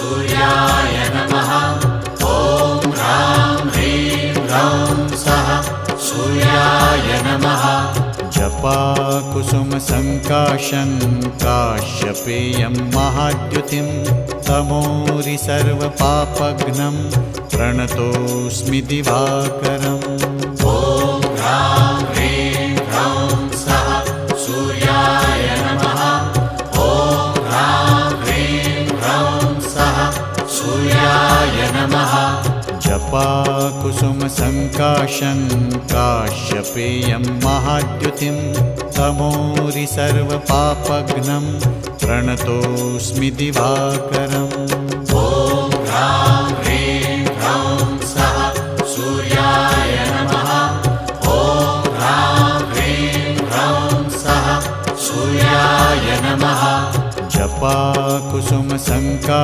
सूर्याय नमः। ॐ ह्रां ह्रीं ह्रौं सः सूर्याय नमः। जपा कुसुम संकाशं काश्यपेयं महाद्युतिं तमोरि सर्वपापघ्नं प्रणतोऽस्मि दिवाकरम्। ॐ ह्रां ह्रीं ह्रौं सः सूर्याय नमः। ॐ ह्रां ह्रीं ह्रौं सः सूर्याय नमः। जपा कुसुम संकाशं काश्यपेयं महाद्युतिं तमोरि सर्वपापघ्नं प्रणतोऽस्मि दिवाकरम्। ॐ ह्रां ह्रीं ह्रौं सः सूर्याय नमः। ॐ ह्रां ह्रीं ह्रौं सः सूर्याय नमः। जपा कुसुम संकाशं